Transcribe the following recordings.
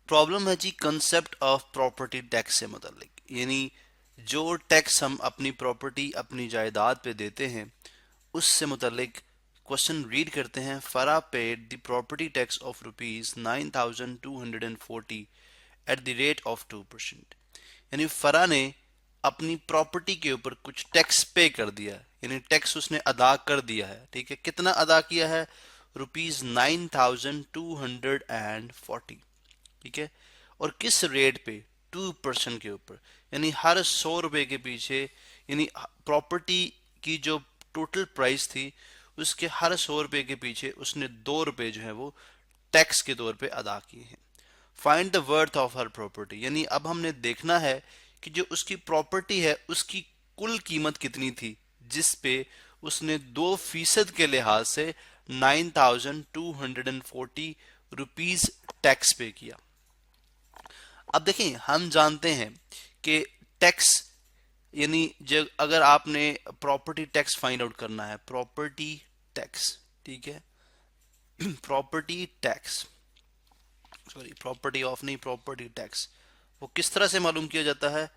Problem है जी concept of property tax से मुतालिक, यानी जो टैक्स हम अपनी प्रॉपर्टी अपनी जायदाद पे देते हैं उससे मुतालिक क्वेश्चन रीड करते हैं। फरा paid the property tax of ₹9,240 at the rate of 2%। यानी फरा ने अपनी प्रॉपर्टी के ऊपर कुछ टैक्स पे कर दिया है, यानी टैक्स उसने अदा कर दिया है। ठीक है, कितना अदा किया है? ₹9,240। ठीक है, और किस रेट पे? 2% के ऊपर, यानी हर 100 रुपए के पीछे, यानी प्रॉपर्टी की जो टोटल प्राइस थी उसके हर 100 रुपए के पीछे उसने 2 रुपए जो है वो टैक्स के तौर पे अदा किए हैं। Find the worth of her property, यानी अब हमने देखना है कि जो उसकी प्रॉपर्टी है उसकी कुल कीमत कितनी थी जिस पे उसने 2% के लिहाज से 9,240 रुपीज टैक्स पे किया। अब देखें, हम जानते हैं कि टैक्स, यानी जब अगर आपने प्रॉपर्टी टैक्स फाइंड आउट करना है, प्रॉपर्टी टैक्स, ठीक है, property tax, sorry property of नहीं, प्रॉपर्टी टैक्स, वो किस तरह से मालूम किया जाता है?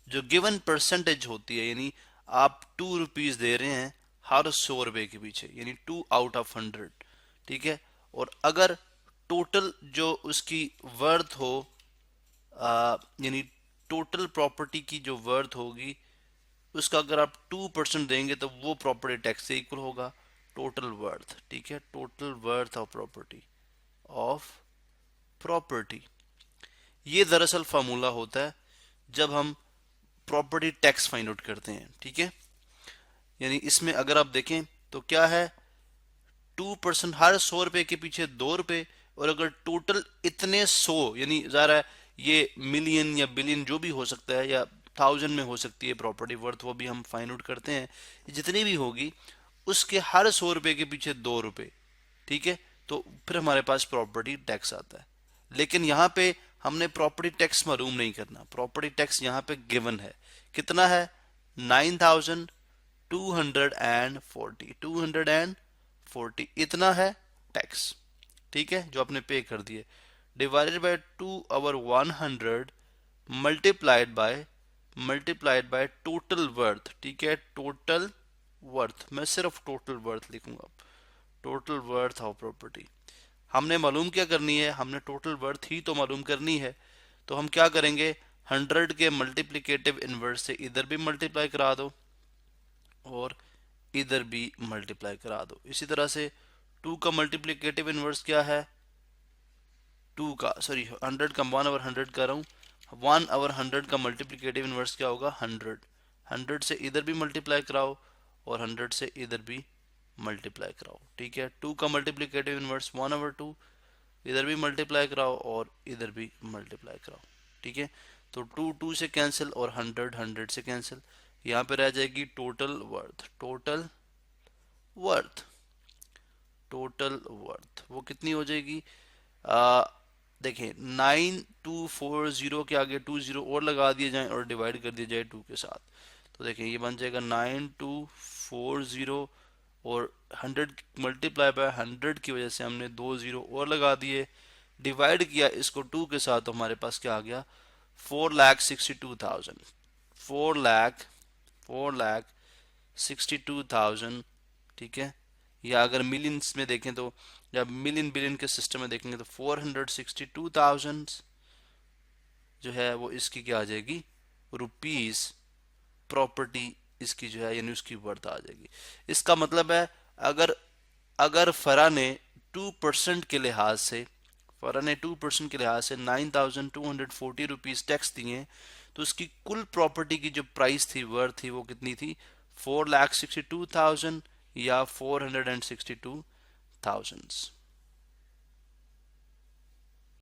जो गिवन परसेंटेज होती है, यानी आप 2 रुपीज दे रहे हैं हर 100 रुपए के पीछे, यानी 2 आउट ऑफ 100। ठीक है, और अगर टोटल जो उसकी वर्थ हो, यानी टोटल प्रॉपर्टी की जो वर्थ होगी उसका अगर आप 2% देंगे तो वो प्रॉपर्टी टैक्स से इक्वल होगा टोटल वर्थ। ठीक है, टोटल वर्थ ऑफ प्रॉपर्टी, ये दरअसल फार्मूला होता है जब हम प्रॉपर्टी टैक्स फाइंड आउट करते हैं। ठीक है, यानी इसमें अगर आप देखें तो क्या है, 2% हर 100 रुपए के पीछे 2 रुपए, और अगर टोटल इतने 100, यानी ज़ाहिर है ये मिलियन या बिलियन जो भी हो सकता है या 1000 में हो सकती है प्रॉपर्टी वर्थ, वो भी हम फाइंड आउट करते हैं, जितनी भी होगी उसके हर 100 रुपए के पीछे 2 रुपए। ठीक है, तो फिर हमारे पास प्रॉपर्टी टैक्स आता है। लेकिन यहाँ पे हमने प्रॉपर्टी टैक्स मालूम नहीं करना, प्रॉपर्टी टैक्स यहाँ पे गिवन है, कितना है? 9,240 इतना है टैक्स। ठीक है, जो आपने पे कर दिए, divided by 2/100 multiplied by total worth. ठीक है, टोटल वर्थ, मैं सिर्फ टोटल वर्थ लिखूंगा, टोटल वर्थ ऑफ प्रॉपर्टी। हमने मालूम क्या करनी है? हमने टोटल वर्थ ही तो मालूम करनी है। तो हम क्या करेंगे, 100 के मल्टीप्लिकेटिव इनवर्स से इधर भी मल्टीप्लाई करा दो और इधर भी मल्टीप्लाई करा दो। इसी तरह से 2 का मल्टीप्लिकेटिव इनवर्स क्या है? 2 का, सॉरी 100 का 1/100 कर रहा हूँ, 1/100 का मल्टीप्लिकेटिव इनवर्स क्या होगा? 100। 100 से इधर भी मल्टीप्लाई कराओ और 100 से इधर भी मल्टीप्लाई कराओ। ठीक है, 2 का मल्टीप्लिकेटिव इनवर्स 1/2, इधर भी मल्टीप्लाई कराओ और इधर भी मल्टीप्लाई कराओ। ठीक है, तो 2 2 से कैंसिल और 100 100 से कैंसिल, यहाँ पे रह जाएगी total worth. Worth total worth वो कितनी हो जाएगी? देखें, 9240 के आगे 20 और लगा दिए जाएं और डिवाइड कर दिया जाए 2 के साथ, तो देखें ये बन जाएगा 9240, और 100 मल्टीप्लाई बाय 100 की वजह से हमने 2 0 और लगा दिए, डिवाइड किया इसको 2 के साथ, तो हमारे पास क्या आ गया? 4,62,000। 4,62,000। ठीक है, या अगर मिलियंस में देखें तो, या मिलियन बिलियन के सिस्टम में देखेंगे तो 462,000 जो है वो इसकी क्या आ जाएगी? रुपीस प्रॉपर्टी इसकी जो है, यानी उसकी वर्थ आ जाएगी। इसका मतलब है अगर अगर फरा ने 2% के लिहाज से, 9,240 टैक्स दिए, तो उसकी कुल प्रॉपर्टी की जो प्राइस थी, वर्थ थी, वो कितनी थी? 4,62,000 या 462,000।